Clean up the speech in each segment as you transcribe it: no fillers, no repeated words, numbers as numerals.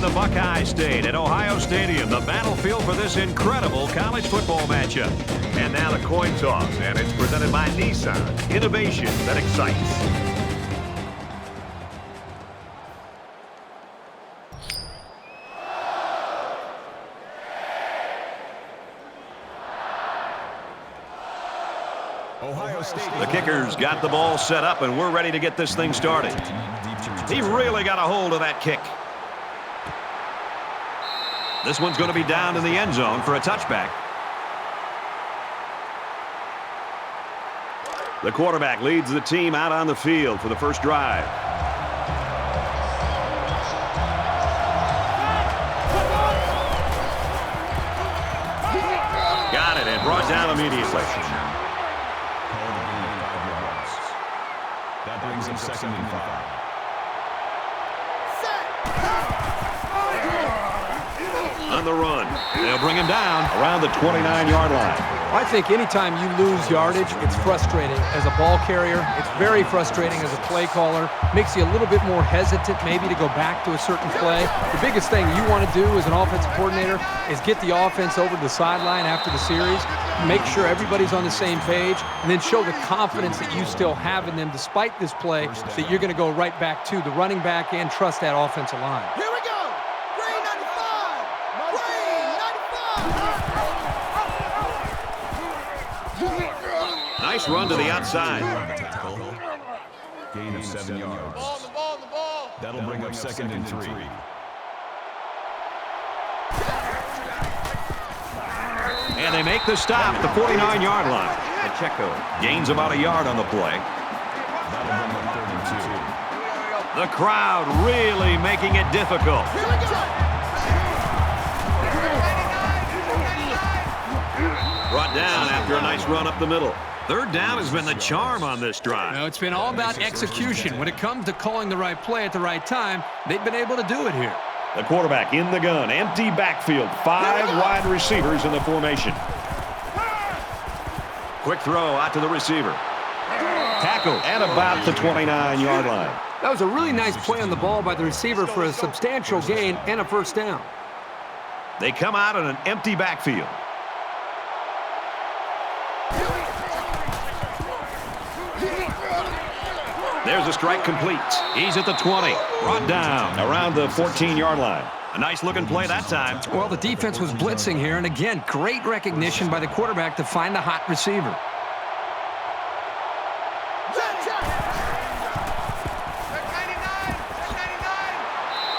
in the Buckeye State at Ohio Stadium, the battlefield for this incredible college football matchup. And now the coin toss, and it's presented by Nissan. Innovation that excites. Ohio State. The kicker's got the ball set up, and we're ready to get this thing started. He really got a hold of that kick. This one's going to be down in the end zone for a touchback. The quarterback leads the team out on the field for the first drive. Got it, and brought down immediately. That brings him 2nd and 5. On the run. They'll bring him down around the 29-yard line. I think anytime you lose yardage, it's frustrating. As a ball carrier, it's very frustrating as a play caller. Makes you a little bit more hesitant maybe to go back to a certain play. The biggest thing you want to do as an offensive coordinator is get the offense over to the sideline after the series, make sure everybody's on the same page, and then show the confidence that you still have in them despite this play, that you're going to go right back to the running back and trust that offensive line. Here we go. Green 95. Green 95. Nice run to the outside. Gain of 7 yards. The ball. That'll bring up 2nd and 3. And they make the stop at the 49-yard line. Pacheco gains about a yard on the play. That'll bring up 3rd and 2. The crowd really making it difficult. Here we go. Brought down after a nice run up the middle. 3rd down has been the charm on this drive. No, it's been all about execution. When it comes to calling the right play at the right time, they've been able to do it here. The quarterback in the gun. Empty backfield. 5 wide receivers in the formation. Quick throw out to the receiver. Tackle at about the 29-yard line. That was a really nice play on the ball by the receiver for a substantial gain and a 1st down. They come out in an empty backfield. There's a strike complete. He's at the 20. Brought down around the 14-yard line. A nice-looking play that time. Well, the defense was blitzing here, and again, great recognition by the quarterback to find the hot receiver.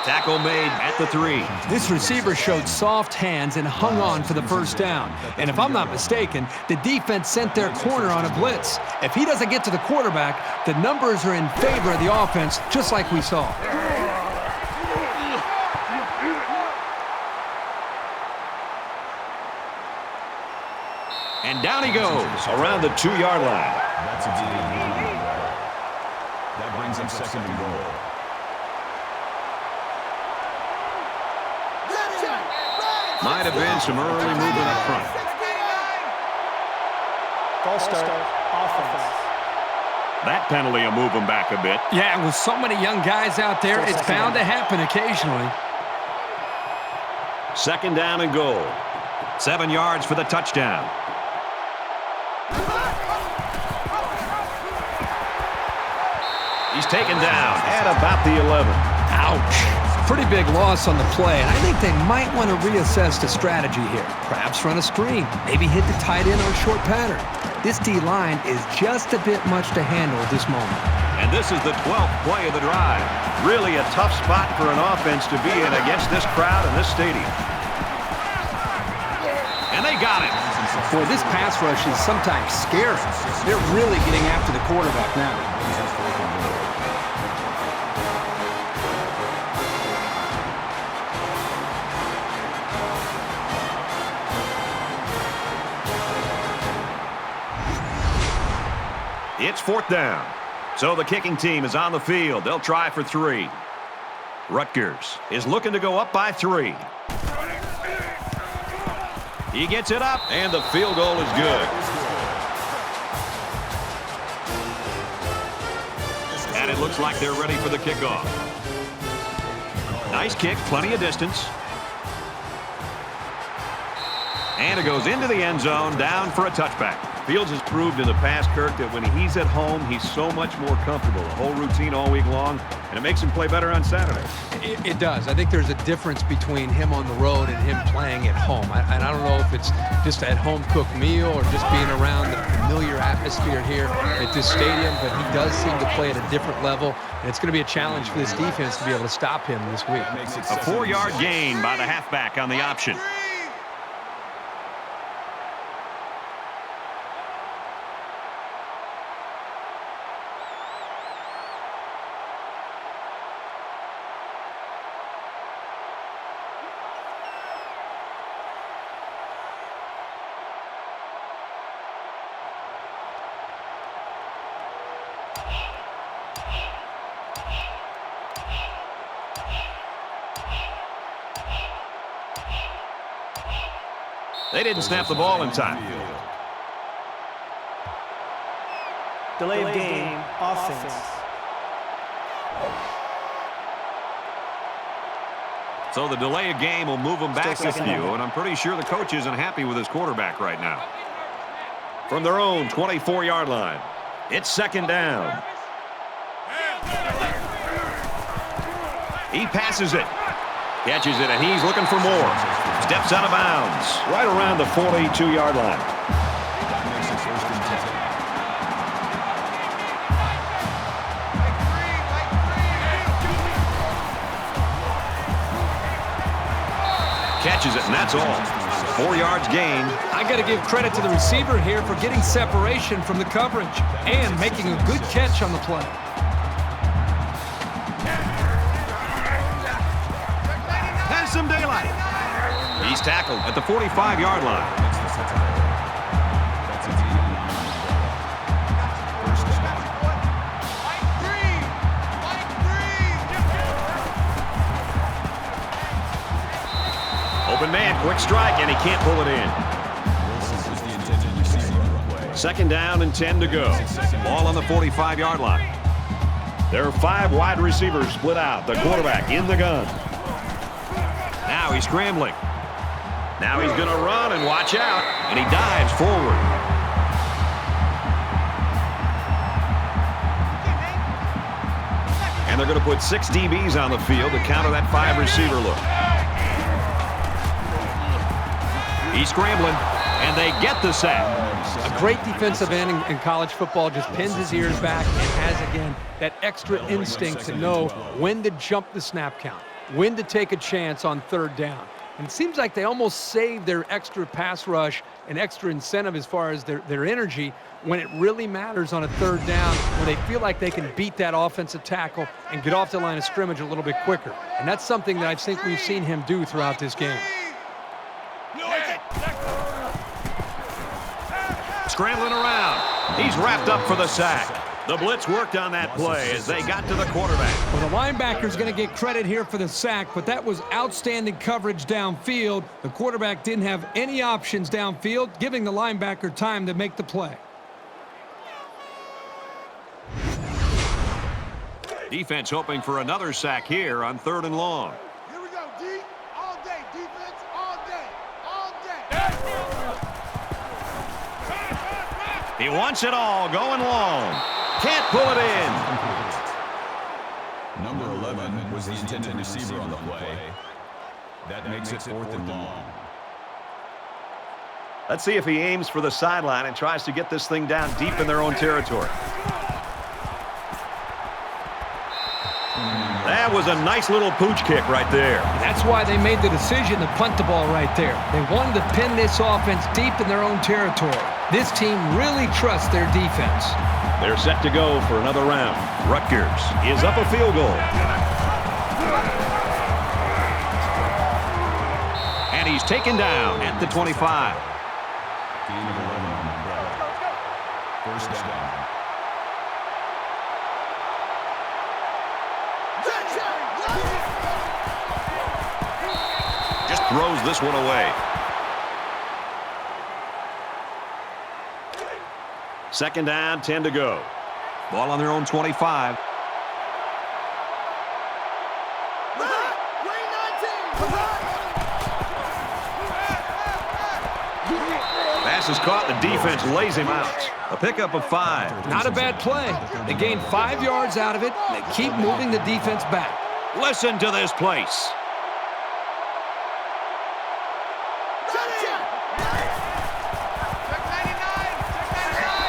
Tackle made at the 3. This receiver showed soft hands and hung on for the 1st down. And if I'm not mistaken, the defense sent their corner on a blitz. If he doesn't get to the quarterback, the numbers are in favor of the offense, just like we saw. And down he goes around the 2-yard line. That's a gain. That brings him 2nd and goal. Might have been some early movement up front. False start. Offense. That penalty will move them back a bit. Yeah, with so many young guys out there, it's bound to happen occasionally. 2nd down and goal. 7 yards for the touchdown. He's taken down at about the 11. Ouch. Pretty big loss on the play, and I think they might want to reassess the strategy here. Perhaps run a screen, maybe hit the tight end on a short pattern. This D-line is just a bit much to handle at this moment. And this is the 12th play of the drive. Really a tough spot for an offense to be in against this crowd in this stadium. And they got him. Boy, this pass rush is sometimes scary. They're really getting after the quarterback now. It's 4th down. So the kicking team is on the field. They'll try for 3. Rutgers is looking to go up by 3. He gets it up, and the field goal is good. And it looks like they're ready for the kickoff. Nice kick, plenty of distance. And it goes into the end zone, down for a touchback. Fields has proved in the past, Kirk, that when he's at home, he's so much more comfortable. The whole routine all week long, and it makes him play better on Saturday. It does. I think there's a difference between him on the road and him playing at home. And I don't know if it's just that home-cooked meal or just being around the familiar atmosphere here at this stadium, but he does seem to play at a different level, and it's going to be a challenge for this defense to be able to stop him this week. A 4-yard gain by the halfback on the option. They didn't snap the ball in time. Delay of game, offense. So the delay of game will move him back a few, and I'm pretty sure the coach isn't happy with his quarterback right now. From their own 24-yard line, it's second down. He passes it, catches it, and he's looking for more. Steps out of bounds, right around the 42-yard line. That makes it first and 10. Catches it, and that's all. 4 yards gain. I got to give credit to the receiver here for getting separation from the coverage and making a good catch on the play. Has some daylight. He's tackled at the 45-yard line. Open man, quick strike, and he can't pull it in. Second down and 10 to go. Ball on the 45-yard line. There are 5 wide receivers split out. The quarterback in the gun. Now he's scrambling. Now he's going to run and watch out, and he dives forward. And they're going to put 6 DBs on the field to counter that 5-receiver look. He's scrambling, and they get the sack. A great defensive end in college football just pins his ears back and has, again, that extra instinct to know when to jump the snap count, when to take a chance on third down. And it seems like they almost save their extra pass rush and extra incentive as far as their energy when it really matters on a third down, when they feel like they can beat that offensive tackle and get off the line of scrimmage a little bit quicker. And that's something that I think we've seen him do throughout this game. Scrambling around. He's wrapped up for the sack. The blitz worked on that play as they got to the quarterback. Well, the linebacker's going to get credit here for the sack, but that was outstanding coverage downfield. The quarterback didn't have any options downfield, giving the linebacker time to make the play. Defense hoping for another sack here on 3rd and long. Here we go, D. All day, defense, all day, all day. He wants it all, going long. Can't pull it in. Number 11 was the intended receiver on the play. That makes it 4th and long. Let's see if he aims for the sideline and tries to get this thing down deep in their own territory. That was a nice little pooch kick right there. That's why they made the decision to punt the ball right there. They wanted to pin this offense deep in their own territory. This team really trusts their defense. They're set to go for another round. Rutgers is up a field goal. And he's taken down at the 25. Gain of 11 on the play. First down. Just throws this one away. Second down, 10 to go. Ball on their own 25. Green pass is caught. The defense lays him out. A pickup of 5. Not a bad play. They gained 5 yards out of it. They keep moving the defense back. Listen to this place.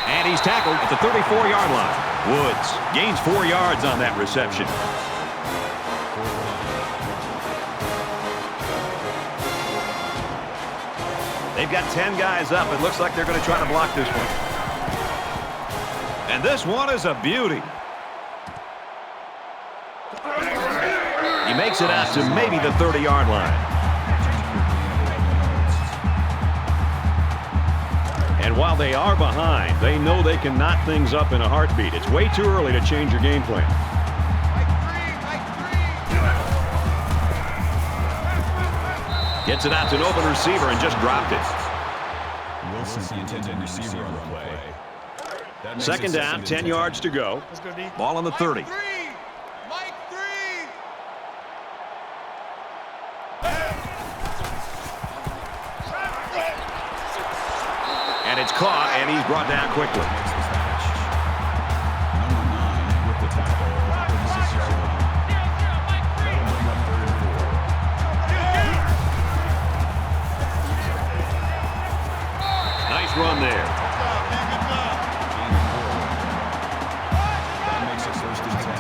And he's tackled at the 34-yard line. Woods gains 4 yards on that reception. They've got 10 guys up. It looks like they're going to try to block this one. And this one is a beauty. He makes it out to maybe the 30-yard line. And while they are behind, they know they can knot things up in a heartbeat. It's way too early to change your game plan. Gets it out to an open receiver and just dropped it. Wilson's the intended receiver on the play. Second down, 10 yards to go. Ball on the 30. And it's caught, and he's brought down quickly. Number 9 with the tackle. 36-yard line. That'll bring up 3rd and 4. Nice run there. That makes it 1st and 10.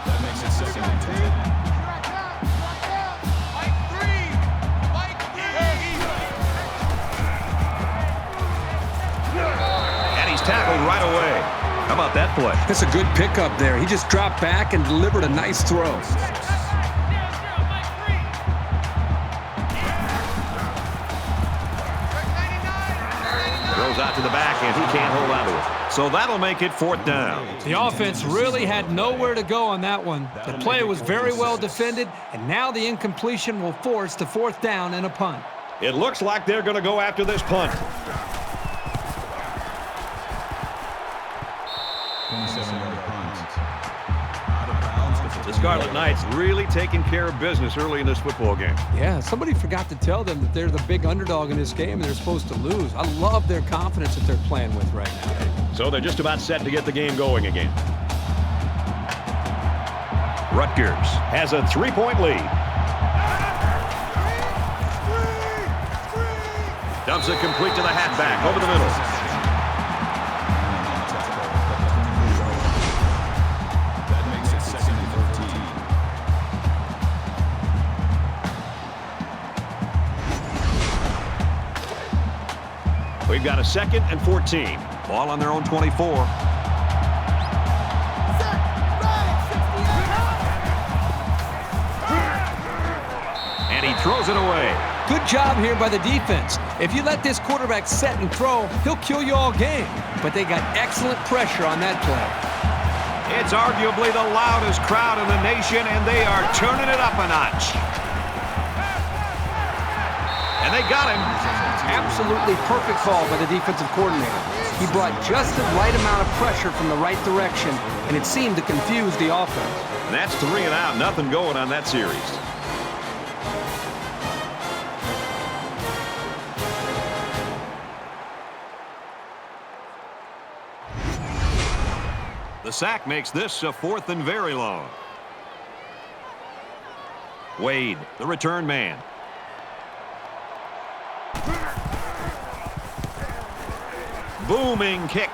That makes it 2nd and 10. And he's tackled right away. How about that play? That's a good pickup there. He just dropped back and delivered a nice throw. Throws out to the back, and he can't hold on to it. So that'll make it 4th down. The offense really had nowhere to go on that one. The play was very well defended, and now the incompletion will force the 4th down and a punt. It looks like they're going to go after this punt. 27-yard punt. Out of bounds. The Scarlet Knights really taking care of business early in this football game. Yeah, somebody forgot to tell them that they're the big underdog in this game and they're supposed to lose. I love their confidence that they're playing with right now. So they're just about set to get the game going again. Rutgers has a 3-point lead. Dumps it complete to the halfback over the middle. That makes it 2nd and 13. We've got a 2nd and 14. Ball on their own 24. And he throws it away. Good job here by the defense. If you let this quarterback set and throw, he'll kill you all game. But they got excellent pressure on that play. It's arguably the loudest crowd in the nation, and they are turning it up a notch. And they got him. Absolutely perfect call by the defensive coordinator. He brought just the right amount of pressure from the right direction, and it seemed to confuse the offense. And that's 3 and out. Nothing going on that series. The sack makes this a 4th and very long. Wade, the return man. Booming kick.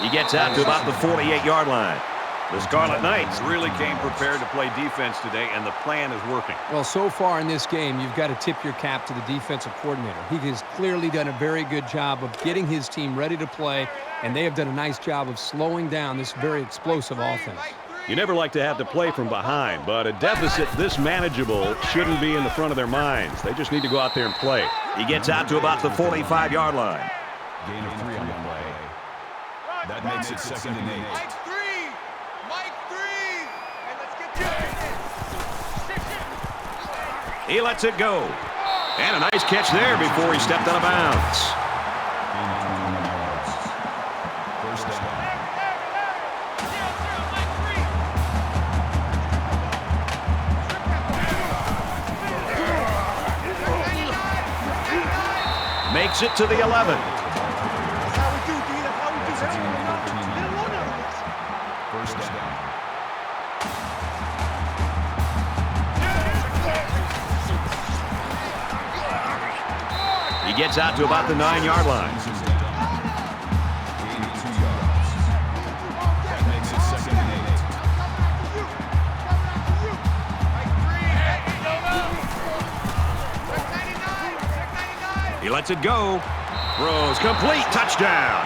He gets out to about the 48-yard line. The Scarlet Knights really came prepared to play defense today, and the plan is working. Well, so far in this game, you've got to tip your cap to the defensive coordinator. He has clearly done a very good job of getting his team ready to play, and they have done a nice job of slowing down this very explosive offense. You never like to have to play from behind, but a deficit this manageable shouldn't be in the front of their minds. They just need to go out there and play. He gets out to about the 45-yard line. Gain of 3 on the play. That makes it 2nd and 8. Mike 3. Mike 3. And let's get you. He lets it go. And a nice catch there before he stepped out of bounds. First down. Makes it to the 11. That's how we do, D. That's how we do. First down. He gets out to about the 9-yard line. Gain of 2 yards. That makes it 2nd and 8. He lets it go. Throws complete. Touchdown.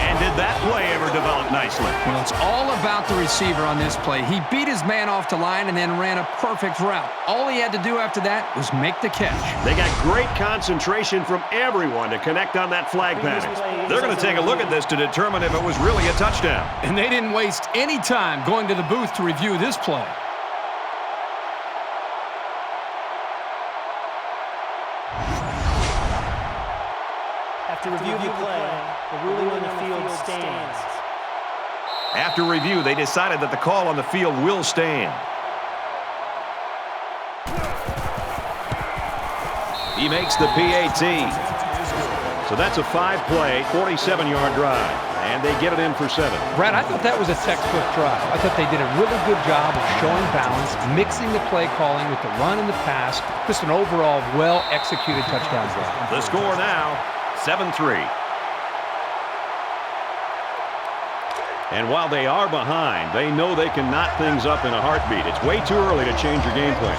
And did that play ever develop nicely? Well, it's all about the receiver on this play. He beat his man off the line and then ran a perfect route. All he had to do after that was make the catch. They got great concentration from everyone to connect on that flag pattern. They're going to take a look at this to determine if it was really a touchdown. And they didn't waste any time going to the booth to review this play. After review of the play, the ruling on the field stands. After review, they decided that the call on the field will stand. He makes the PAT. So that's a 5-play, 47-yard drive. And they get it in for 7. Brad, I thought that was a textbook drive. I thought they did a really good job of showing balance, mixing the play calling with the run and the pass. Just an overall well-executed touchdown drive. The score now, 7-3. And while they are behind, they know they can knot things up in a heartbeat. It's way too early to change your game plan.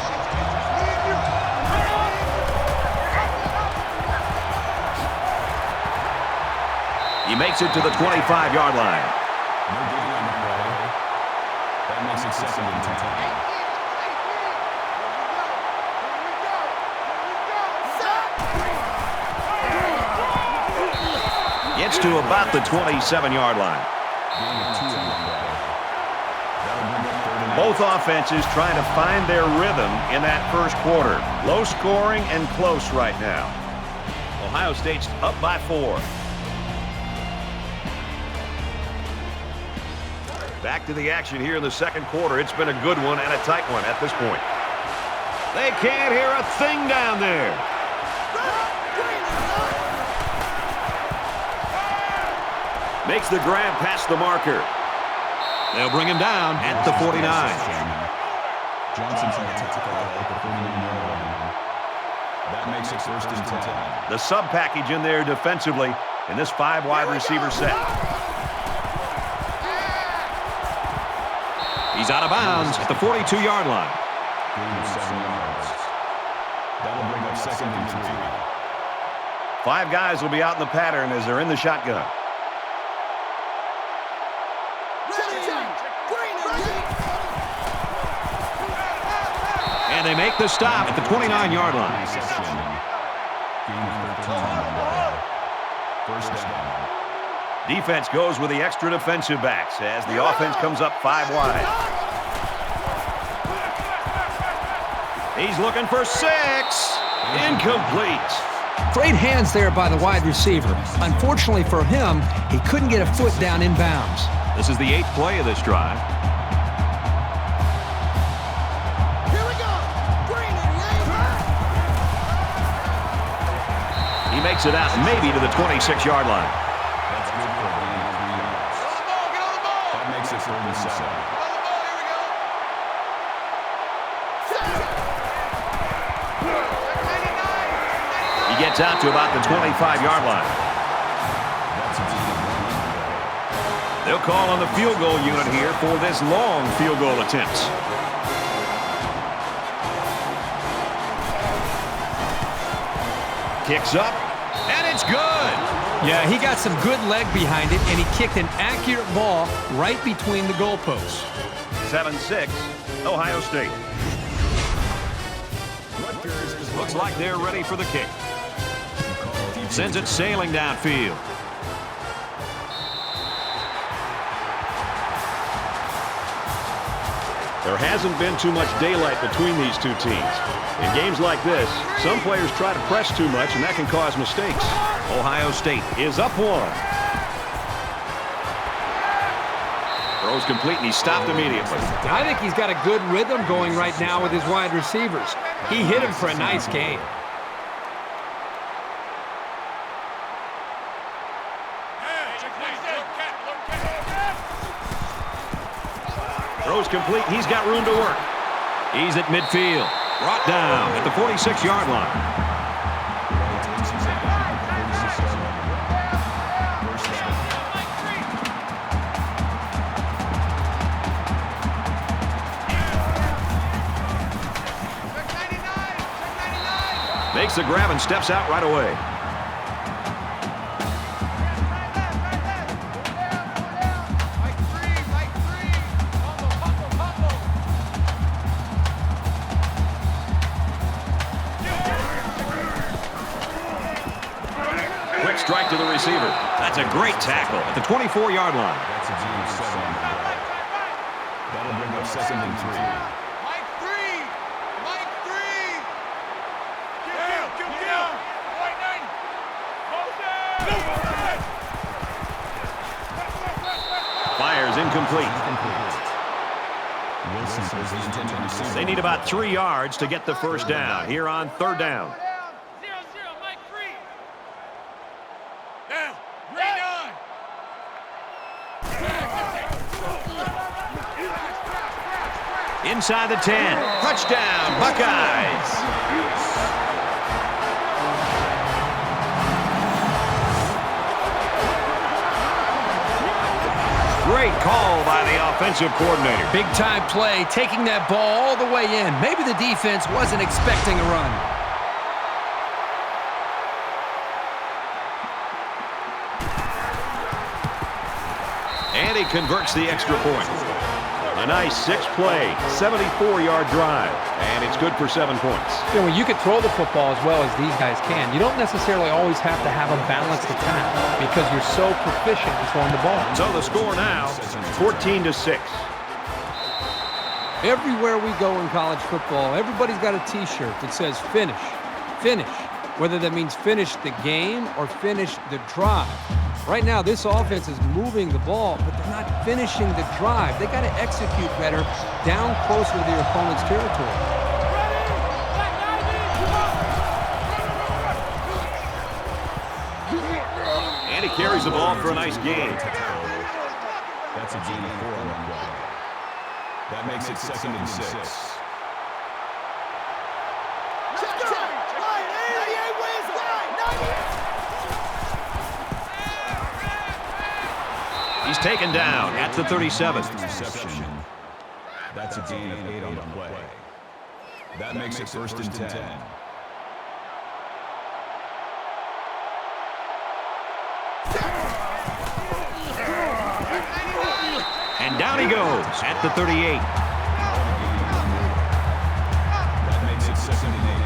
He makes it to the 25-yard line. No big on the play. That makes it 2nd and 10. Gets to about the 27-yard line. Gain of 2 on the play. That'll bring up 3rd and 8. Both offenses trying to find their rhythm in that first quarter. Low scoring and close right now. Ohio State's up by 4. Back to the action here in the second quarter. It's been a good one and a tight one at this point. They can't hear a thing down there. Makes the grab past the marker. They'll bring him down at the 49. Johnson's on the tackle at the 49-yard line. That makes it 1st and 10. The sub package in there defensively in this 5-wide receiver set. He's out of bounds at the 42-yard line. Gain of 7 yards. That'll bring up 2nd and 3. 5 guys will be out in the pattern as they're in the shotgun. And they make the stop at the 29-yard line. Gain of 13 on the play. First down. Defense goes with the extra defensive backs as the offense comes up 5 wide. He's looking for 6. Incomplete. Great hands there by the wide receiver. Unfortunately for him, he couldn't get a foot down in bounds. This is the 8th play of this drive. Here we go. Green and He makes it out maybe to the 26-yard line. That's good for a gain of 3 yards. That makes it 3rd and 7. He gets out to about the 25-yard line. That's a gain of 1 on the play. They'll call on the field goal unit here for this long field goal attempt. Kicks up, and it's good. Yeah, he got some good leg behind it, and he kicked an accurate ball right between the goalposts. 7-6, Ohio State. Rutgers is Looks like they're ready for the kick. Sends it sailing downfield. There hasn't been too much daylight between these two teams. In games like this, some players try to press too much, and that can cause mistakes. Ohio State is up 1. Throws complete, and he's stopped immediately. I think he's got a good rhythm going right now with his wide receivers. He hit him for a nice gain. Throws complete. He's got room to work. He's at midfield. Brought down at the 46-yard line. Makes the grab and steps out right away. Strike to the receiver. That's a great tackle at the 24-yard line. That's a gain of 7 on the play. That'll bring up 2nd and 3. Mike 3! Mike 3! Get down! White 9! Fires incomplete. Wilson was the intended receiver. They need about 3 yards to get the first down here on 3rd down. Inside the 10. Touchdown, Buckeyes. Great call by the offensive coordinator. Big time play, taking that ball all the way in. Maybe the defense wasn't expecting a run. And he converts the extra point. A nice 6-play, 74-yard drive, and it's good for 7 points. You know, when you can throw the football as well as these guys can, you don't necessarily always have to have a balanced attack because you're so proficient in throwing the ball. So the score now, 14-6. Everywhere we go in college football, everybody's got a T-shirt that says finish, finish, whether that means finish the game or finish the drive. Right now, this offense is moving the ball, but they're not finishing the drive. They got to execute better down closer to their opponent's territory. And he carries the ball for a nice gain. That's a gain of 4 on the play. That makes it 2nd and 6. He's taken down at the 37. Reception. That's a gain of 8 on the play. That makes it 1st and 10. And down he goes at the 38. That makes it 2nd and 8.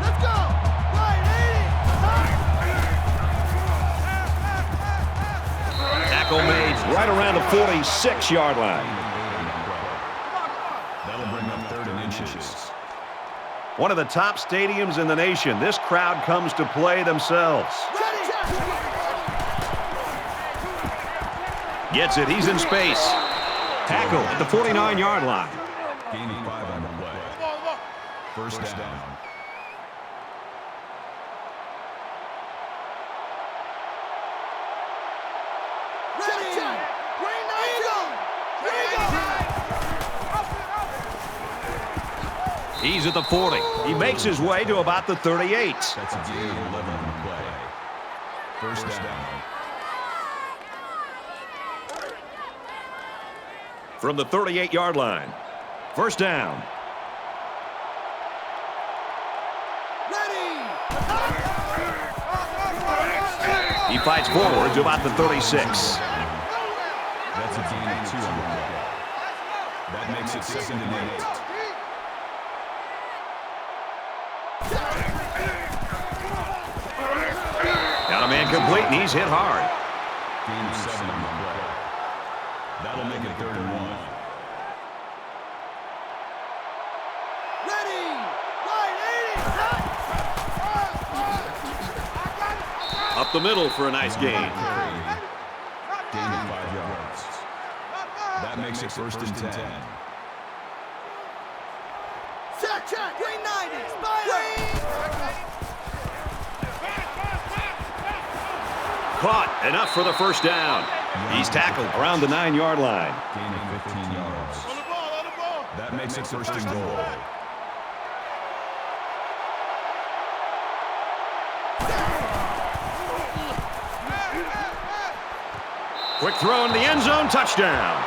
Let's go! Right, 80! Tackle made right around the 46-yard line. That'll bring up 3rd and inches. One of the top stadiums in the nation. This crowd comes to play themselves. Gets it. He's in space. Tackle at the 49-yard line. Gaining 5 on the play. 1st down. He's at the 40. He makes his way to about the 38. That's a gain of 11 on the play. 1st down. From the 38-yard line. 1st down. He fights forward to about the 36. That's a gain of 2 on the play. That makes it 2nd and 8. Got a man complete, and he's hit hard. Gain of 7 on the play. That'll make it 3rd and 1. Ready! Line 80! Set! Up the middle for a nice gain. Gain of 5 yards. That makes it 1st and 10. Check! Green 90! Spider! Caught. Enough for the first down. He's tackled around the 9-yard line. Gain of 15 yards. On the ball! That makes it 1st and goal. Quick throw in the end zone. Touchdown.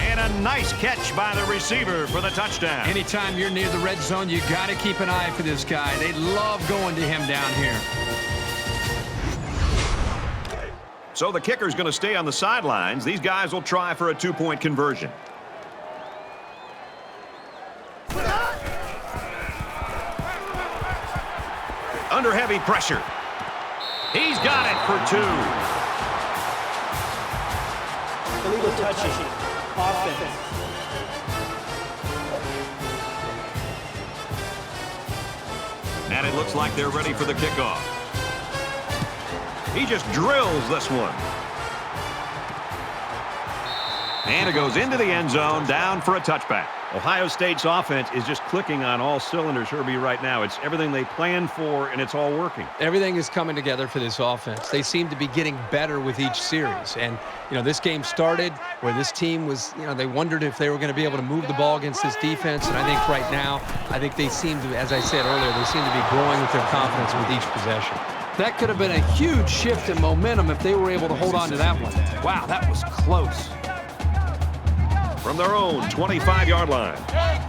And a nice catch by the receiver for the touchdown. Anytime you're near the red zone, you got to keep an eye for this guy. They love going to him down here. So the kicker's going to stay on the sidelines. These guys will try for a 2-point conversion. Under heavy pressure. He's got it for 2. Illegal touching. Offense. And it looks like they're ready for the kickoff. He just drills this one. And it goes into the end zone, down for a touchback. Ohio State's offense is just clicking on all cylinders, Herbie, right now. It's everything they planned for, and it's all working. Everything is coming together for this offense. They seem to be getting better with each series. And, you know, this game started where this team was, you know, they wondered if they were going to be able to move the ball against this defense. And I think right now, I think they seem to, as I said earlier, they seem to be growing with their confidence with each possession. That could have been a huge shift in momentum if they were able to hold on to that one. Wow, that was close. From their own 25-yard line,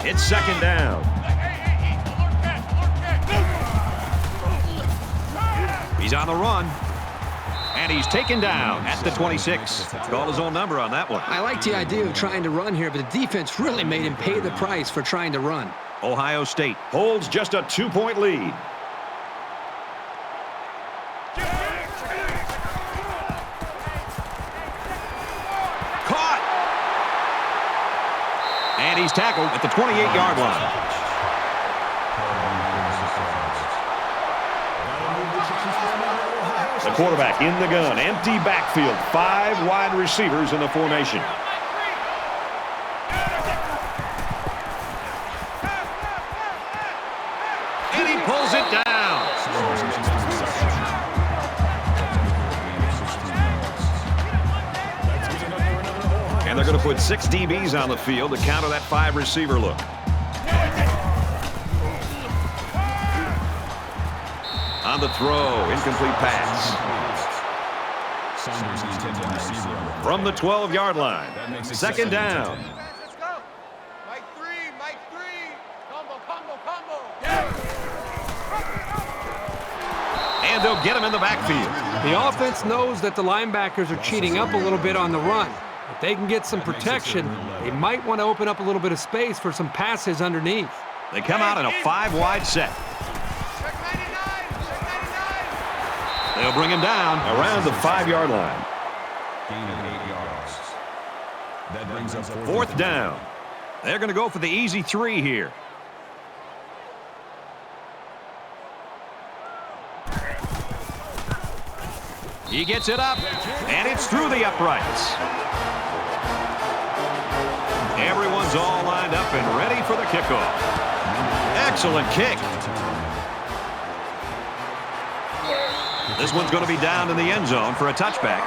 it's 2nd down. He's on the run, and he's taken down at the 26. Called his own number on that one. I like the idea of trying to run here, but the defense really made him pay the price for trying to run. Ohio State holds just a 2-point lead. And he's tackled at the 28-yard line. The quarterback in the gun. Empty backfield. 5 wide receivers in the formation. And he pulls it down. And they're going to put 6 DBs on the field to counter that 5-receiver look. On the throw, incomplete pass. From the 12-yard line, 2nd down. Let's go! Mike 3! Combo! And they'll get him in the backfield. The offense knows that the linebackers are cheating up a little bit on the run. If they can get some protection, they might want to open up a little bit of space for some passes underneath. They come out in a 5-wide set. Check 99! They'll bring him down around the 5-yard line. Gain of 8 yards. That brings up 4th down. They're going to go for the easy 3 here. He gets it up, and it's through the uprights. Everyone's all lined up and ready for the kickoff. Excellent kick. This one's going to be down in the end zone for a touchback.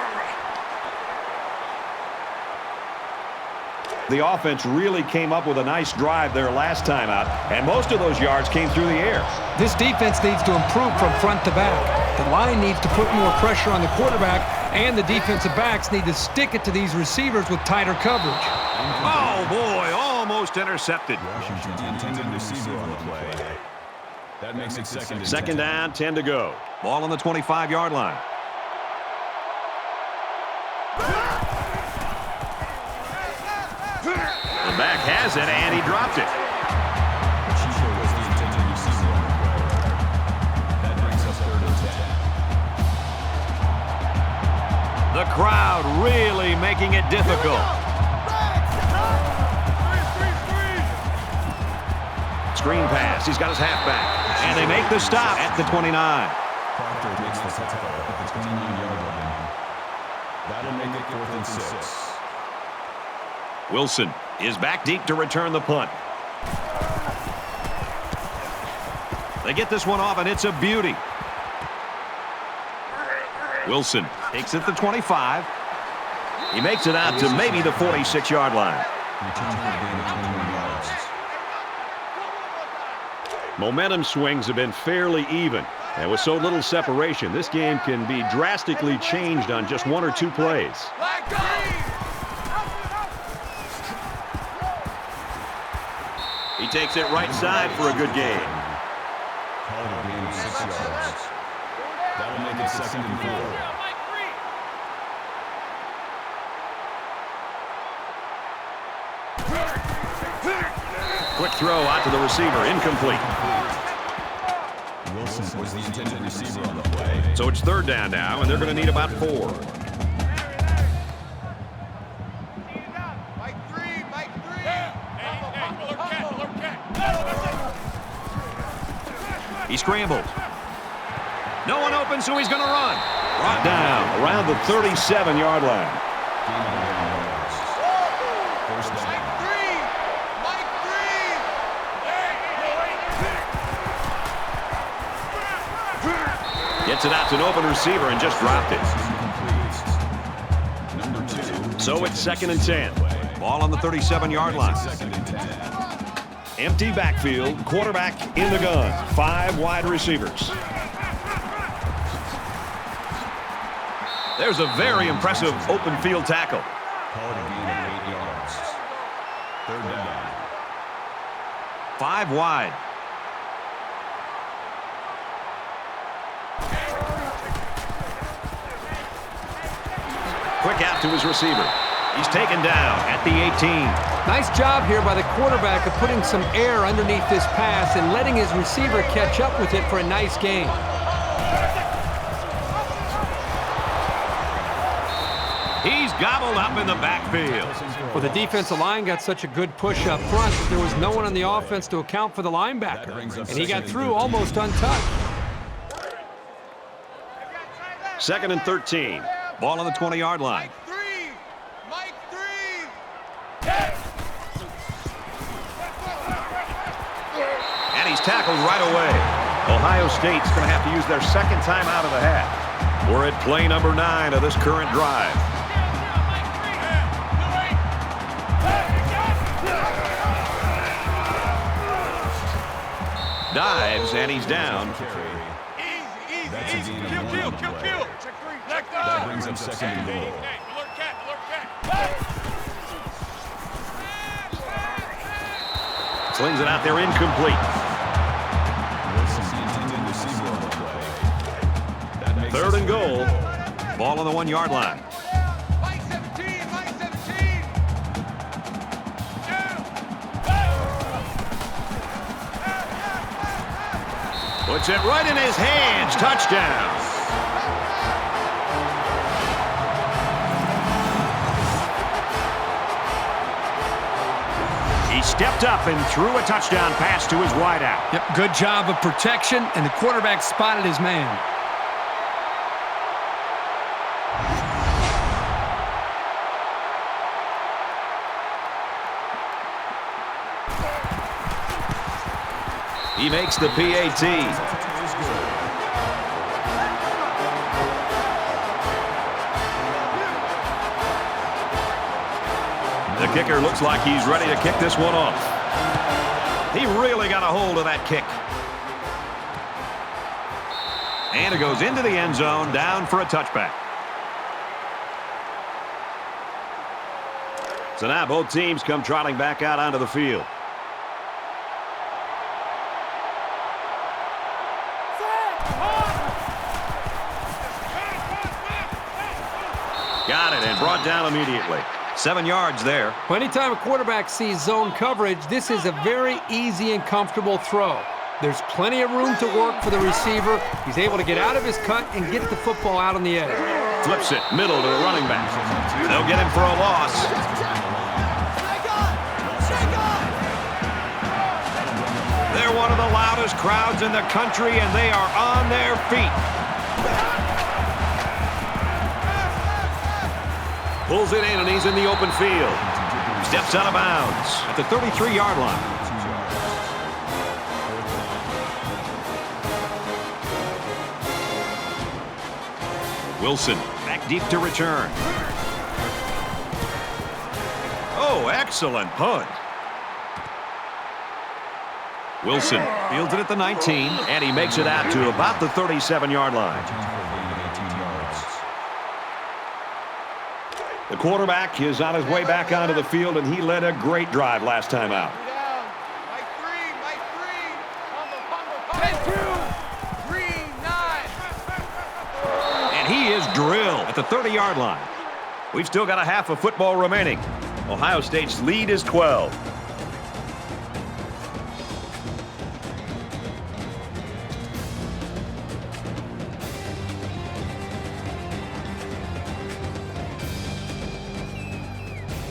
The offense really came up with a nice drive there last time out, and most of those yards came through the air. This defense needs to improve from front to back. The line needs to put more pressure on the quarterback, and the defensive backs need to stick it to these receivers with tighter coverage. Oh, boy, almost intercepted. Washington, the intended receiver on the play. That makes it 2nd and 2nd down, 10 to go. Ball on the 25-yard line. The back has it, and he dropped it. Chico was the intended receiver on the play. That brings us 3rd and 10. The crowd really making it difficult. Screen pass. He's got his halfback. And they make the stop at the 29. Proctor makes the tackle at the 29-yard line. That'll make it 4th and 6. Wilson is back deep to return the punt. They get this one off, and it's a beauty. Wilson takes it to 25. He makes it out to maybe the 46-yard line. Return for a gain of 21 yards. Momentum swings have been fairly even. And with so little separation, this game can be drastically changed on just 1 or 2 plays. He takes it right side for a good gain. Call it a gain of 6 yards. That'll make it 2nd and 4. Quick throw out to the receiver, incomplete. Wilson was the intended receiver on the play. So it's 3rd down now, and they're going to need about 4. He scrambles. No one open, so he's going to run. Brought down around the 37-yard line. Gain of 11 yards. 1st down. Gets it out to an open receiver and just dropped it. Number 2. So it's 2nd and 10. Ball on the 37-yard line. 2nd and 10. Empty backfield, quarterback in the gun. 5 wide receivers. There's a very impressive open field tackle. Call it a gain of 8 yards. 3rd down. 5 wide. Quick out to his receiver. He's taken down at the 18. Nice job here by the quarterback of putting some air underneath this pass and letting his receiver catch up with it for a nice gain. He's gobbled up in the backfield. Well, the defensive line got such a good push up front that there was no one on the offense to account for the linebacker. And he got through almost untouched. 2nd and 13. Ball on the 20-yard line. And he's tackled right away. Ohio State's going to have to use their 2nd time out of the half. We're at play number 9 of this current drive. Dives, and he's down. That's a gain of 1 on the play. That brings up 2nd and goal. Slings it out there, incomplete. Wilson's the intended receiver on the play. That makes 3rd and goal. Ball on the 1-yard line. Puts it right in his hands. Touchdown. He stepped up and threw a touchdown pass to his wideout. Yep, good job of protection, and the quarterback spotted his man. He makes the PAT. The kicker looks like he's ready to kick this one off. He really got a hold of that kick. And it goes into the end zone, down for a touchback. So now both teams come trotting back out onto the field. Got it and brought down immediately. 7 yards there. Well, anytime a quarterback sees zone coverage, this is a very easy and comfortable throw. There's plenty of room to work for the receiver. He's able to get out of his cut and get the football out on the edge. Flips it, middle to the running back. They'll get him for a loss. They're one of the loudest crowds in the country, and they are on their feet. Pulls it in, and he's in the open field. Steps out of bounds at the 33-yard line. Wilson back deep to return. Oh, excellent punt. Wilson fields it at the 19, and he makes it out to about the 37-yard line. The quarterback is on his way back onto the field, and he led a great drive last time out. And he is drilled at the 30-yard line. We've still got a half of football remaining. Ohio State's lead is 12.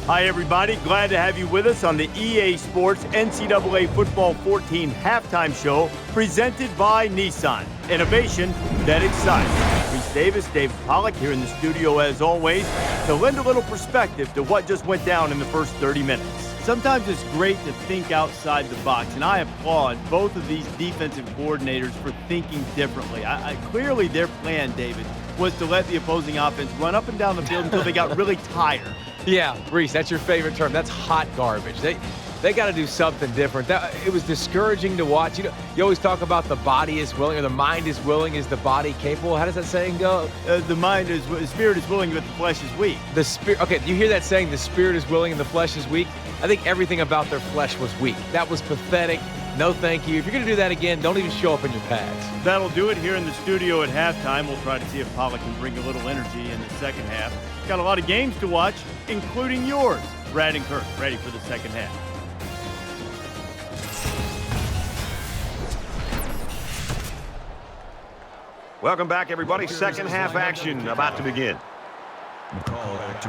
Hi, everybody. Glad to have you with us on the EA Sports NCAA Football 14 halftime show presented by Nissan. Innovation that excites. Reese Davis, David Pollack here in the studio as always to lend a little perspective to what just went down in the first 30 minutes. Sometimes it's great to think outside the box, and I applaud both of these defensive coordinators for thinking differently. Clearly their plan, David, was to let the opposing offense run up and down the field until they got really tired. Yeah, Reese, that's your favorite term. That's hot garbage. They got to do something different. It was discouraging to watch. You know, you always talk about the body is willing or the mind is willing. Is the body capable? How does that saying go? The spirit is willing, but the flesh is weak. The spirit. Okay, you hear that saying? The spirit is willing and the flesh is weak. I think everything about their flesh was weak. That was pathetic. No, thank you. If you're going to do that again, don't even show up in your pads. That'll do it here in the studio at halftime. We'll try to see if Pollack can bring a little energy in the second half. Got a lot of games to watch, including yours. Brad and Kirk ready for the second half. Welcome back, everybody. Second half action about to begin.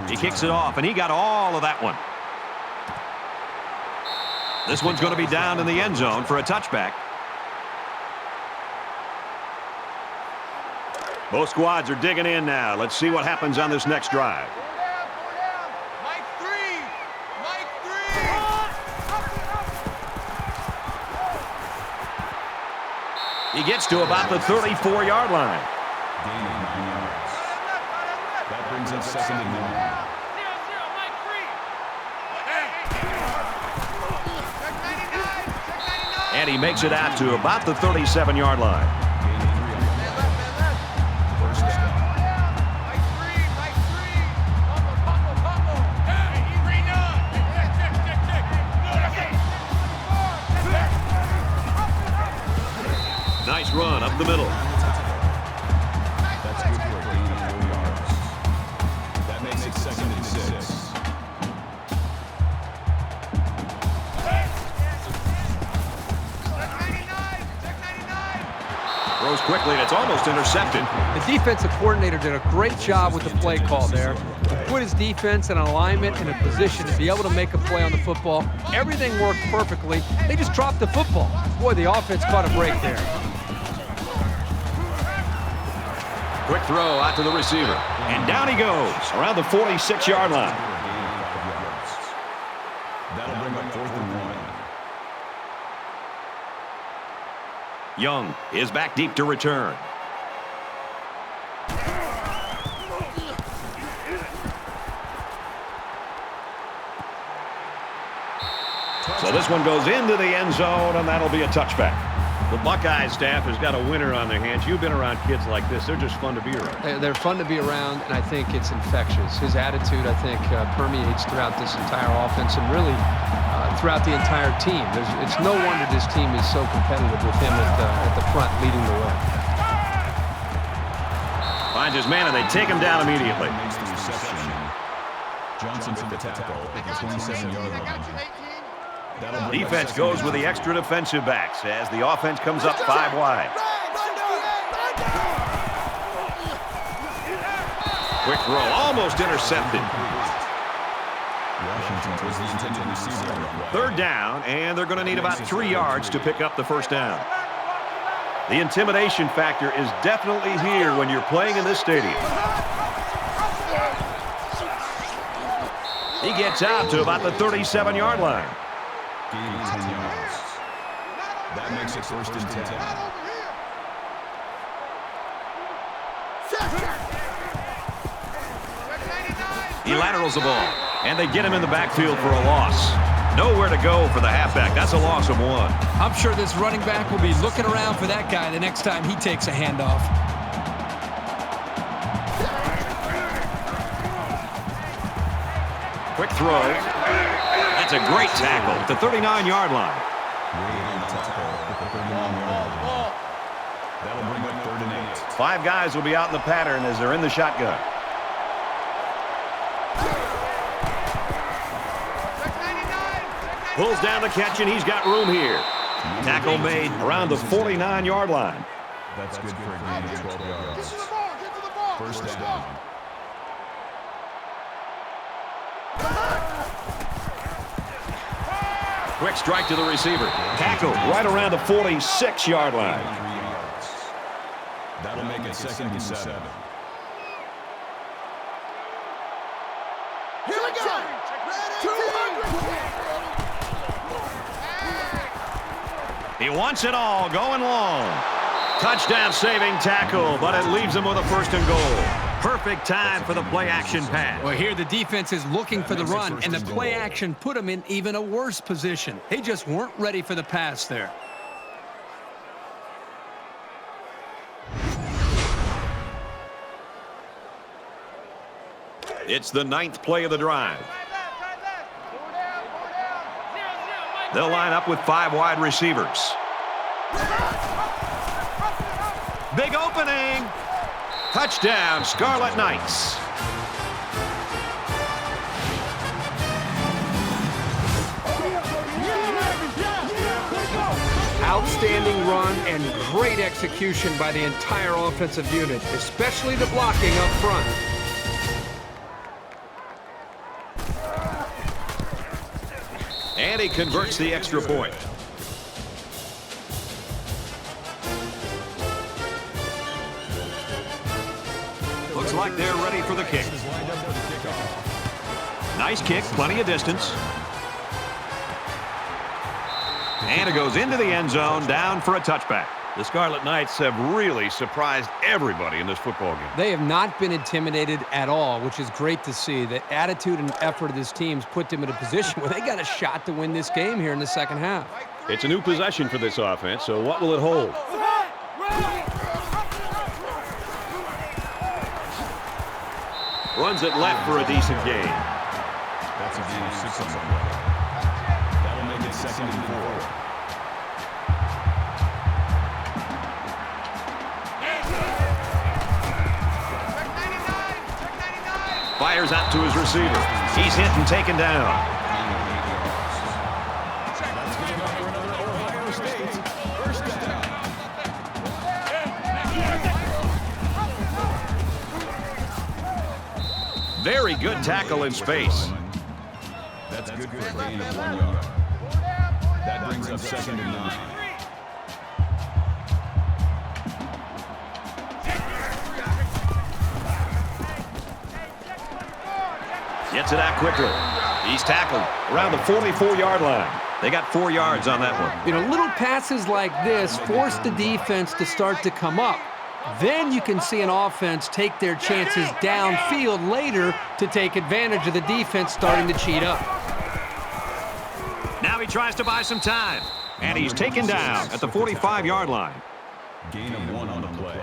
He kicks it off, and he got all of that one. This one's going to be down in the end zone for a touchback. Both squads are digging in now. Let's see what happens on this next drive. Mike three. He gets to about the 34-yard line. Gain of 9 yards. That brings up 2nd and 9. And he makes it out to about the 37-yard line. Nice run up the middle. That's good for a gain of 4 yards. That makes it 2nd and 6. Throws quickly, and it's almost intercepted. The defensive coordinator did a great job with the play call there. Put his defense in alignment and a position to be able to make a play on the football. Everything worked perfectly. They just dropped the football. Boy, the offense caught a break there. Quick throw out to the receiver. And down he goes around the 46-yard line. That'll bring up 4th and 1. Young is back deep to return. So this one goes into the end zone, and that'll be a touchback. The Buckeye staff has got a winner on their hands. You've been around kids like this. They're just fun to be around. They're fun to be around, and I think it's infectious. His attitude, I think, permeates throughout this entire offense and really throughout the entire team. It's no wonder this team is so competitive with him at the front leading the way. Finds his man, and they take him down immediately. Makes the reception. Johnson for the tackle at the 27-yard line. Defense goes with the extra defensive backs as the offense comes up 5 wide. Quick throw, almost intercepted. Washington was the intended receiver. Third down, and they're going to need about 3 yards to pick up the first down. The intimidation factor is definitely here when you're playing in this stadium. He gets out to about the 37-yard line. Gain of 10 yards. That makes it first and 10. He laterals the ball, and they get him in the backfield for a loss. Nowhere to go for the halfback. That's a loss of 1. I'm sure this running back will be looking around for that guy the next time he takes a handoff. Quick throw. That's a great tackle at the 39-yard line. That'll bring up 3rd and 8. 5 guys will be out in the pattern as they're in the shotgun. Pulls down the catch, and he's got room here. Tackle made around the 49-yard line. That's good for a gain of 12 yards. First down. Quick strike to the receiver. Tackle right around the 46-yard line. 3 yards. That'll make it 2nd and 7. Here we go. 200. He wants it all, going long. Touchdown saving tackle, but it leaves him with a 1st and goal. Perfect time for the play-action pass. Well, here the defense is looking for the run, and the play action put them in even a worse position. They just weren't ready for the pass there. It's the 9th play of the drive. They'll line up with 5 wide receivers. Big opening. Touchdown, Scarlet Knights. Outstanding run and great execution by the entire offensive unit, especially the blocking up front. And he converts the extra point. Looks like they're ready for the kick. Nice kick, plenty of distance. And it goes into the end zone, down for a touchback. The Scarlet Knights have really surprised everybody in this football game. They have not been intimidated at all, which is great to see. The attitude and effort of this team's put them in a position where they got a shot to win this game here in the second half. It's a new possession for this offense, so what will it hold? Runs it left for a decent gain. That's a gain of 6 on the play. That'll make it 2nd and 4. Fires out to his receiver. He's hit and taken down. Very good tackle in space. That's good for a gain of 1 yard. That brings up 2nd and 9. Gets it out quickly. He's tackled around the 44-yard line. They got 4 yards on that one. You know, little passes like this force the defense to start to come up. Then you can see an offense take their chances downfield later to take advantage of the defense starting to cheat up. Now he tries to buy some time. And he's taken down at the 45-yard line. Gain of 1 on the play.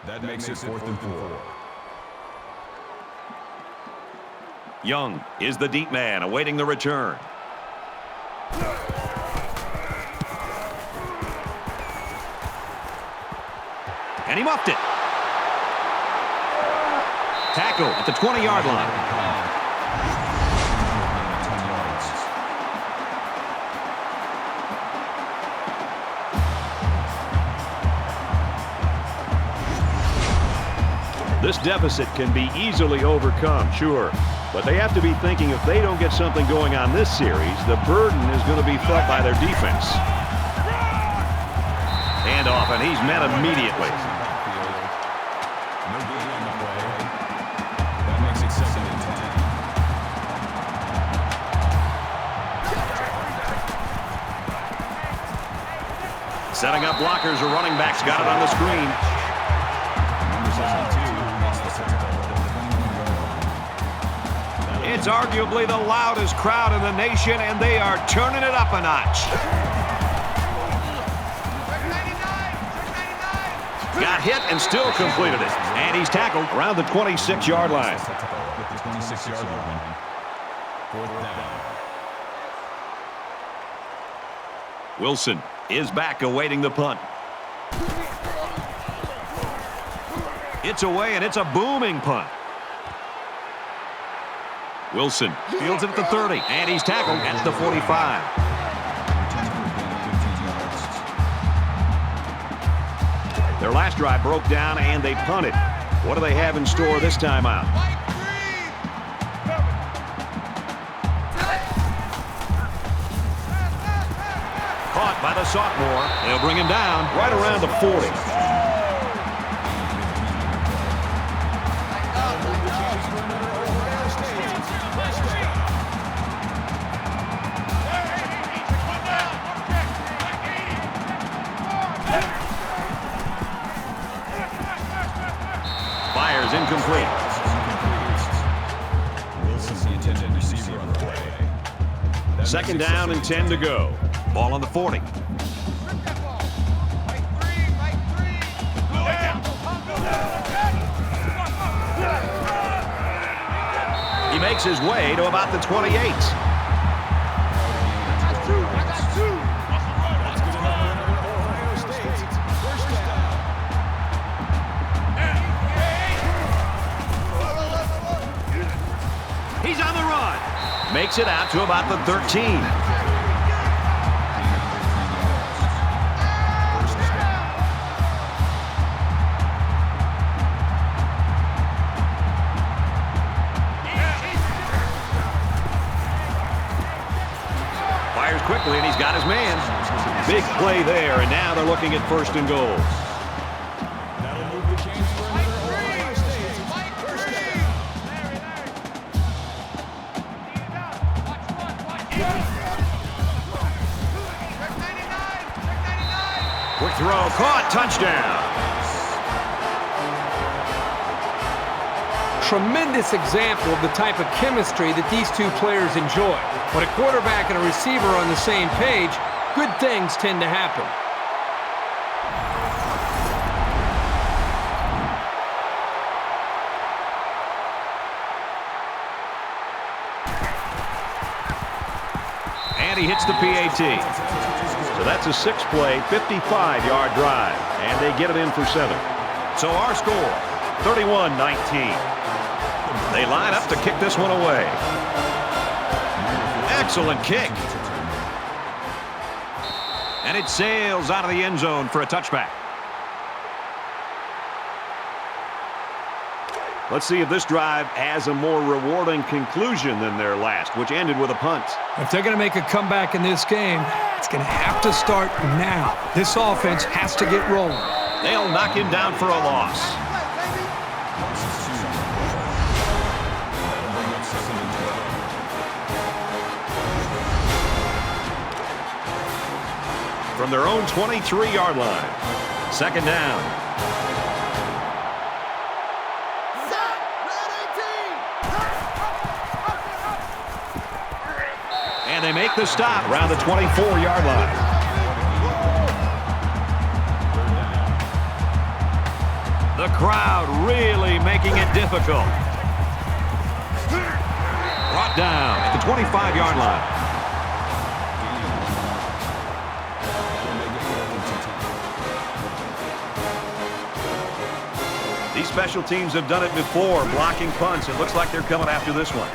That makes it 4th and 4. Young is the deep man awaiting the return. And he muffed it. Tackle at the 20-yard line. This deficit can be easily overcome, sure. But they have to be thinking if they don't get something going on this series, the burden is going to be felt by their defense. Hand off, and he's met immediately. No gain on the play. That makes it 2nd and 10. Setting up blockers, a running back's got it on the screen. Number 72 makes the tackle at the 21-yard line. It's arguably the loudest crowd in the nation, and they are turning it up a notch. Got hit and still completed it. And he's tackled around the 26-yard line. At the 26-yard line. 4th down. Wilson is back awaiting the punt. It's away, and it's a booming punt. Wilson fields it at the 30, and he's tackled at the 45. Their last drive broke down, and they punted. What do they have in store this time out? Caught by the sophomore. They'll bring him down right around the 40. Fires incomplete. Wilson's the intended receiver on the play. 2nd down and 10 to go. Ball on the 40. He makes his way to about the 28. He's on the run. Makes it out to about the 13. Fires quickly, and he's got his man. Big play there, and now they're looking at 1st and goal. That'll move the chains for another Ohio State. First down. Quick throw, caught, touchdown. Tremendous example of the type of chemistry that these two players enjoy. When a quarterback and a receiver are on the same page, good things tend to happen. And he hits the PAT. So that's a 6-play, 55-yard drive. And they get it in for 7. So our score, 31-19. They line up to kick this one away. Excellent kick. And it sails out of the end zone for a touchback. Let's see if this drive has a more rewarding conclusion than their last, which ended with a punt. If they're going to make a comeback in this game, it's going to have to start now. This offense has to get rolling. They'll knock him down for a loss. From their own 23-yard line. 2nd down. And they make the stop around the 24-yard line. The crowd really making it difficult. Brought down at the 25-yard line. These special teams have done it before, blocking punts. It looks like they're coming after this one.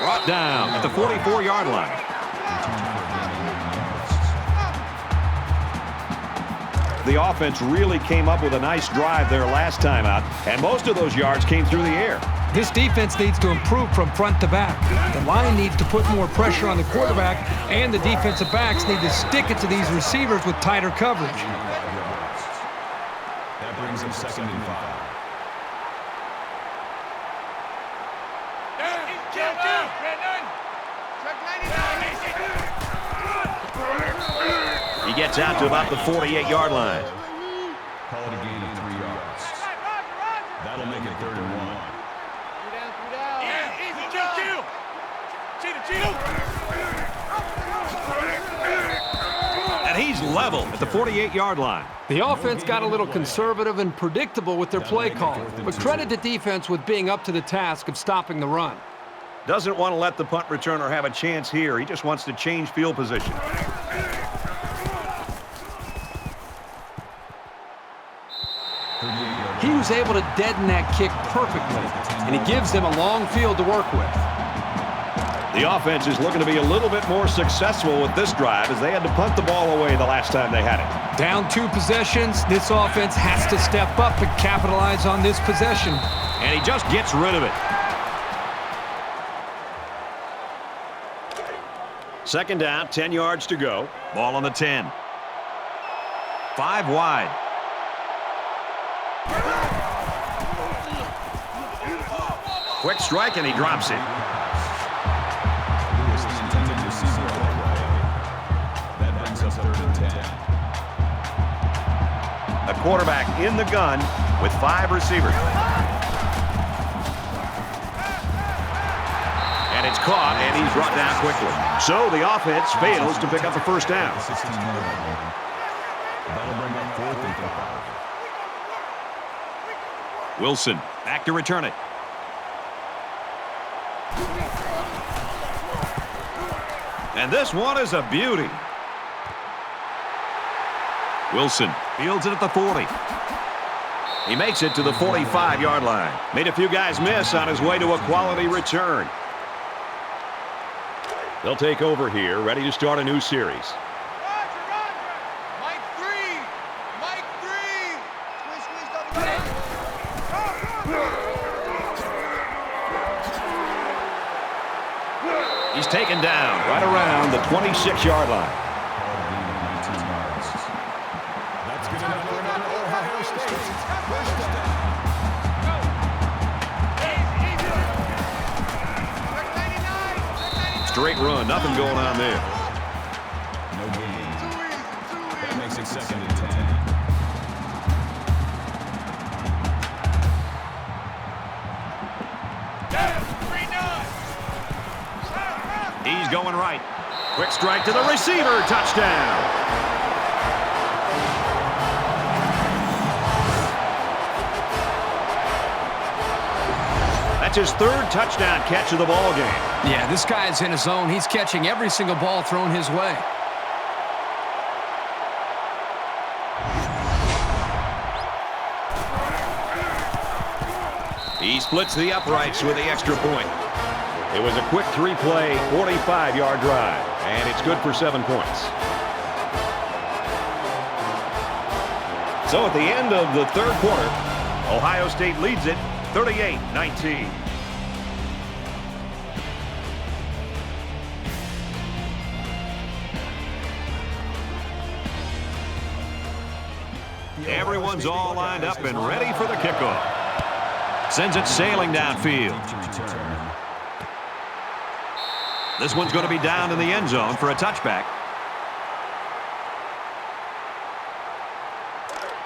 Brought down at the 44-yard line. The offense really came up with a nice drive there last time out, and most of those yards came through the air. This defense needs to improve from front to back. The line needs to put more pressure on the quarterback, and the defensive backs need to stick it to these receivers with tighter coverage. That brings him 2nd and 5. He gets out to about the 48-yard line. Call it a gain of 3 yards. That'll make it 3rd and 1. And he's level at the 48-yard line. The offense got a little conservative and predictable with their play call, but credit the defense with being up to the task of stopping the run. Doesn't want to let the punt returner have a chance here. He just wants to change field position. He was able to deaden that kick perfectly, and he gives them a long field to work with. The offense is looking to be a little bit more successful with this drive as they had to punt the ball away the last time they had it. Down 2 possessions, this offense has to step up and capitalize on this possession. And he just gets rid of it. 2nd down, 10 yards to go. Ball on the 10. 5 wide. Quick strike, and he drops it. That brings us 3rd and 10. A quarterback in the gun with 5 receivers. And it's caught, and he's brought down quickly. So the offense fails to pick up the 1st down. 16-yard line. That'll bring up 4th and 5. Wilson back to return it. And this one is a beauty. Wilson fields it at the 40. He makes it to the 45-yard line. Made a few guys miss on his way to a quality return. They'll take over here, ready to start a new series. Mike 3. Mike 3. Squish, double. He's taken down right around the 26-yard line. That's good enough for another Ohio State. First down. Straight run, nothing going on there. No gain. That makes it 2nd and 10. He's going right. Quick strike to the receiver. Touchdown. That's his 3rd touchdown catch of the ball game. Yeah, this guy is in his zone. He's catching every single ball thrown his way. He splits the uprights with the extra point. It was a quick 3-play, 45-yard drive, and it's good for 7 points. So at the end of the 3rd quarter, Ohio State leads it 38-19. Everyone's all lined up and ready for the kickoff. Sends it sailing downfield. This one's going to be down in the end zone for a touchback.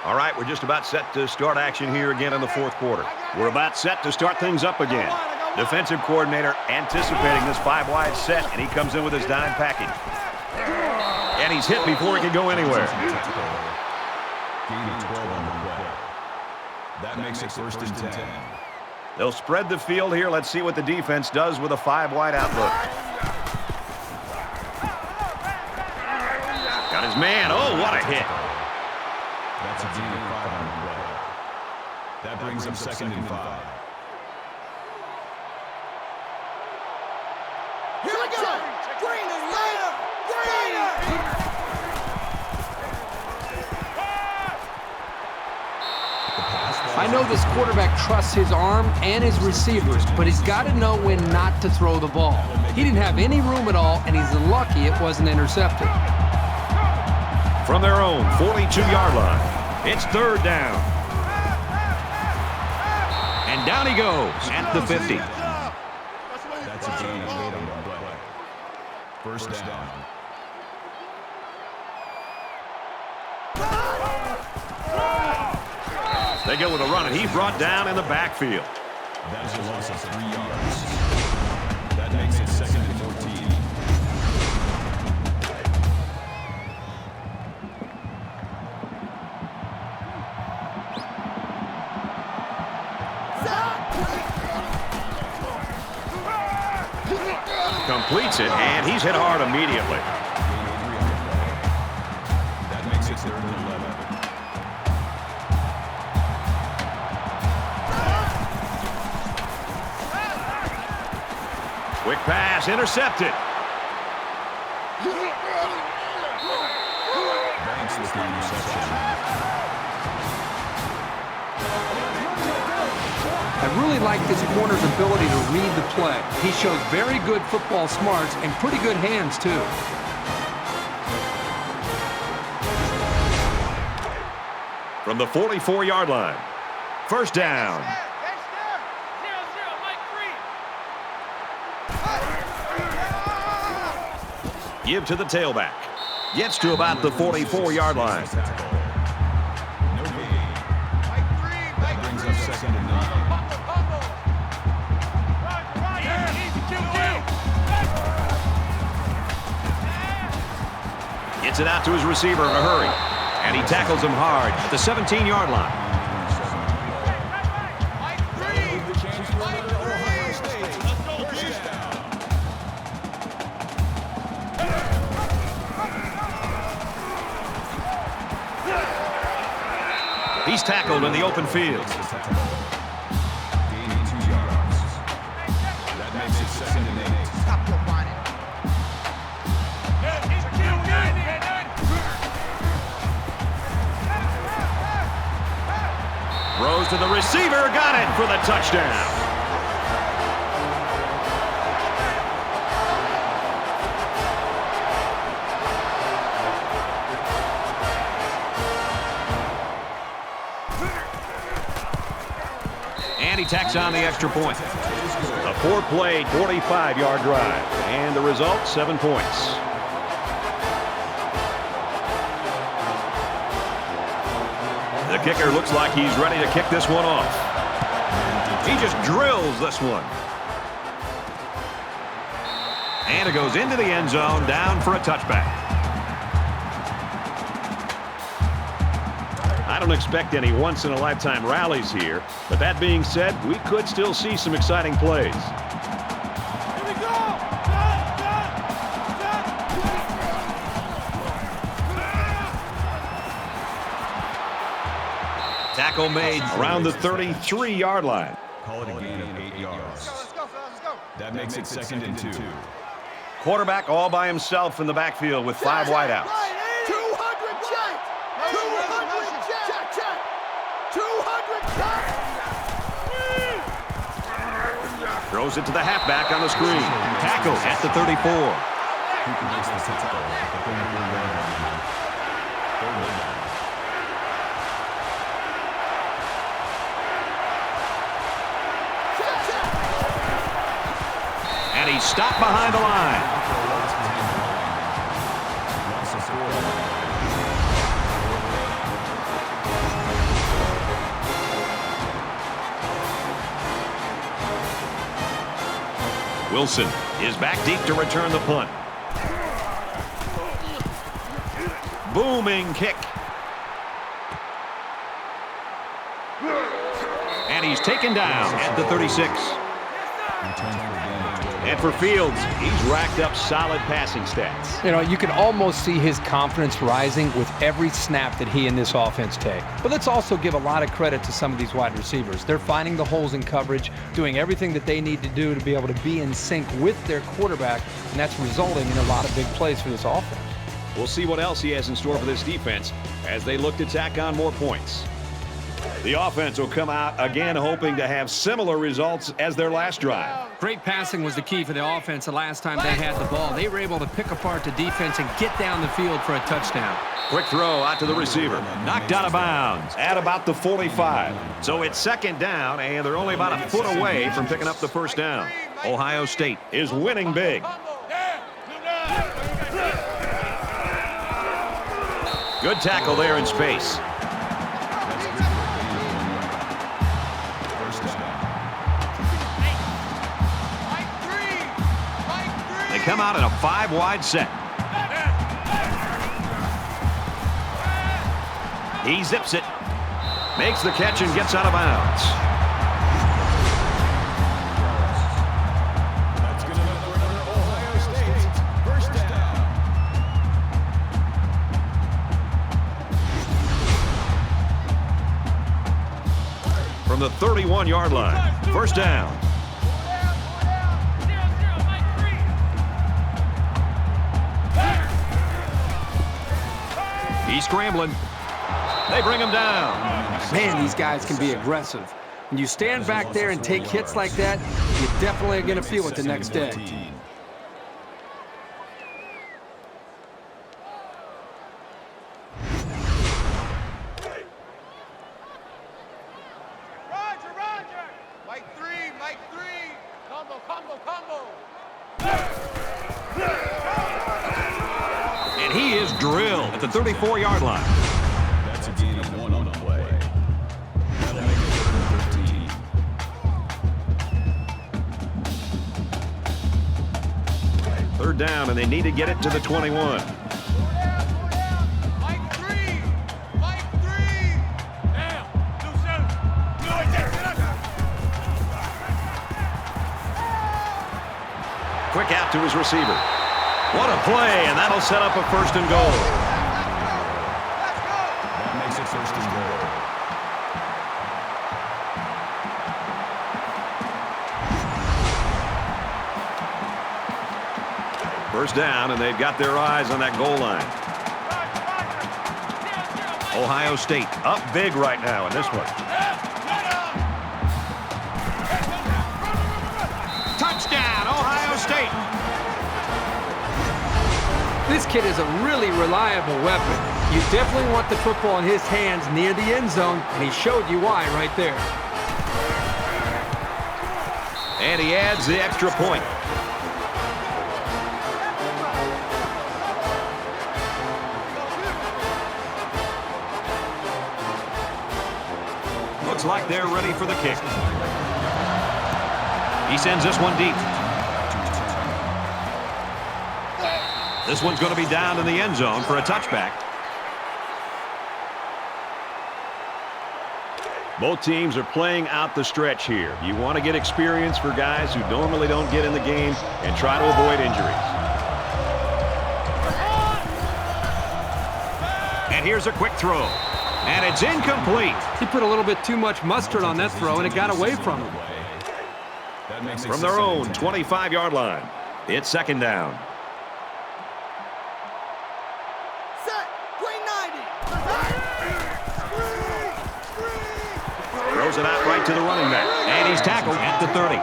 All right, we're just about set to start action here again in the 4th quarter. We're about set to start things up again. Defensive coordinator anticipating this 5-wide set, and he comes in with his dime package. And he's hit before he can go anywhere. Gain of 12 on the play. That makes it 1st and 10. They'll spread the field here. Let's see what the defense does with a 5-wide outlook. Got his man. Oh, what a hit. That's a gain of 5 on the play. That brings up 2nd and 5. Here we go. Green is later. Green. I know this quarterback trusts his arm and his receivers, but he's got to know when not to throw the ball. He didn't have any room at all, and he's lucky it wasn't intercepted. From their own 42-yard line, it's third down. And down he goes at the 50. That's a gain of 8 on the play. First down. They go with a run, and he's brought down in the backfield. That is a loss of 3 yards. That makes it 2nd and 14. Completes it, and he's hit hard immediately. That makes it 3rd and 11. Quick pass, intercepted. Banks with the interception. I really like this corner's ability to read the play. He shows very good football smarts and pretty good hands, too. From the 44-yard line, first down. Give to the tailback. Gets to about the 44-yard line. No gain. That brings up 2nd and 9. Gets it out to his receiver in a hurry. And he tackles him hard at the 17-yard line. He's tackled in the open field. Gaining 2 yards. That makes it 2nd and 8. Throws to the receiver, got it for the touchdown. And he tacks on the extra point. A 4-play, 45-yard drive. And the result, 7 points. The kicker looks like he's ready to kick this one off. He just drills this one. And it goes into the end zone, down for a touchback. I don't expect any once-in-a-lifetime rallies here, but that being said, we could still see some exciting plays. Tackle made around the 33-yard line. Call it a gain of 8 yards. That makes it 2nd and 2. Quarterback all by himself in the backfield with 5 wideouts. 200 check! 200 check! Check! 200 check! Throws it to the halfback on the screen. Tackle at the 34. Cooper makes the tackle at the 31-yard line. 3rd down. And he's stopped behind the line. Wilson is back deep to return the punt. Booming kick. And he's taken down at the 36. And for Fields, he's racked up solid passing stats. You know, you can almost see his confidence rising with every snap that he and this offense take. But let's also give a lot of credit to some of these wide receivers. They're finding the holes in coverage, doing everything that they need to do to be able to be in sync with their quarterback, and that's resulting in a lot of big plays for this offense. We'll see what else he has in store for this defense as they look to tack on more points. The offense will come out again hoping to have similar results as their last drive. Great passing was the key for the offense the last time they had the ball. They were able to pick apart the defense and get down the field for a touchdown. Quick throw out to the receiver. Knocked out of bounds at about the 45. So it's second down, and they're only about a foot away from picking up the first down. Ohio State is winning big. Good tackle there in space. They come out in a 5-wide set. He zips it. Makes the catch and gets out of bounds. That's good enough for Ohio State. First down. From the 31-yard line. First down. He's scrambling. They bring him down. Man, these guys can be aggressive. When you stand back there and take hits like that, you definitely are going to feel it the next day. Roger. Mike 3. Combo. And he is drilled at the 34-yard line. That's a gain of 1 on the play. That'll make it 13. Third down, and they need to get it to the 21. Mike 3. Quick out to his receiver. What a play, and that'll set up a first and goal. That makes it first and goal. First down, and they've got their eyes on that goal line. Ohio State up big right now in this one. Touchdown, Ohio State. This kid is a really reliable weapon. You definitely want the football in his hands near the end zone, and he showed you why right there. And he adds the extra point. Looks like they're ready for the kick. He sends this one deep. This one's going to be down in the end zone for a touchback. Both teams are playing out the stretch here. You want to get experience for guys who normally don't get in the game and try to avoid injuries. And here's a quick throw. And it's incomplete. He put a little bit too much mustard on that throw, and it got away from him. From their own 25-yard line, it's second down. Throws it out right to the running back. And he's tackled at the 30.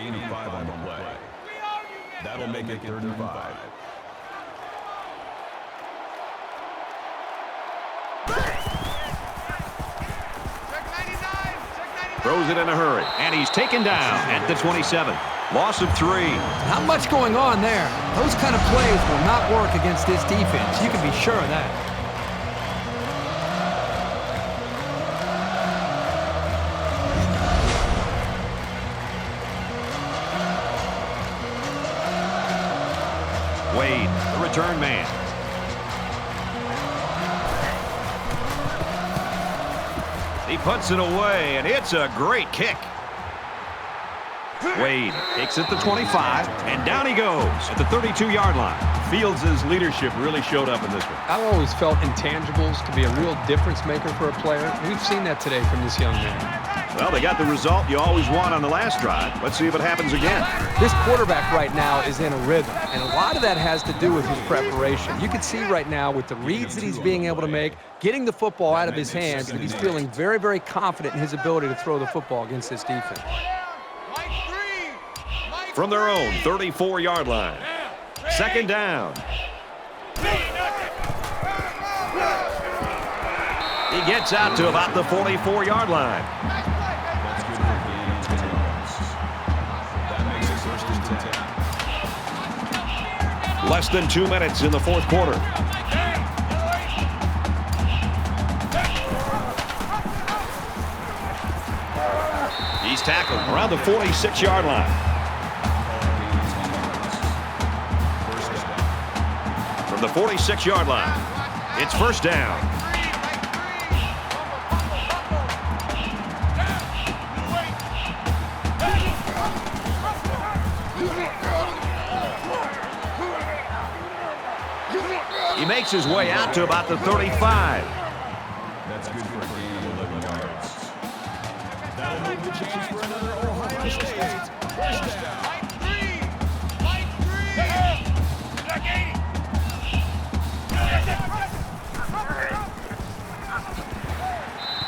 Gain of 5 on the play. That'll make it 3rd and 5. Throws it in a hurry. And he's taken down at the 27. Loss of 3. Not much going on there. Those kind of plays will not work against this defense. You can be sure of that. Wade, the return man. He puts it away, and it's a great kick. Wade takes it to 25, and down he goes at the 32-yard line. Fields' leadership really showed up in this one. I've always felt intangibles to be a real difference maker for a player. We've seen that today from this young man. Well, they got the result you always want on the last drive. Let's see if it happens again. This quarterback right now is in a rhythm, and a lot of that has to do with his preparation. You can see right now with the reads that he's being able to make, getting the football out of his hands, that he's feeling very, very confident in his ability to throw the football against this defense. From their own 34-yard line. Second down. He gets out to about the 44-yard line. That's good for a gain of 10 yards. That makes it first and 10. Less than 2 minutes in the fourth quarter. He's tackled around the 46-yard line. From the 46-yard line, it's first down. He makes his way out to about the 35. That's good for a gain of 11 yards. That'll move the chains for another Ohio State. First down.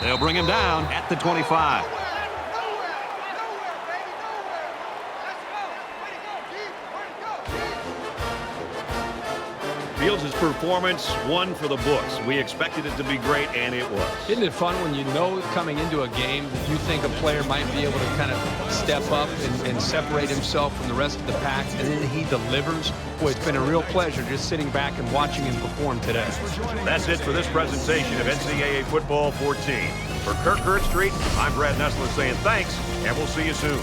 They'll bring him down at the 25. Fields' performance, one for the books. We expected it to be great, and it was. Isn't it fun when you know coming into a game that you think a player might be able to kind of step up and separate himself from the rest of the pack, and then he delivers? Boy, it's been a real pleasure just sitting back and watching him perform today. That's it for this presentation of NCAA Football 14. For Kirk Street, I'm Brad Nessler saying thanks, and we'll see you soon.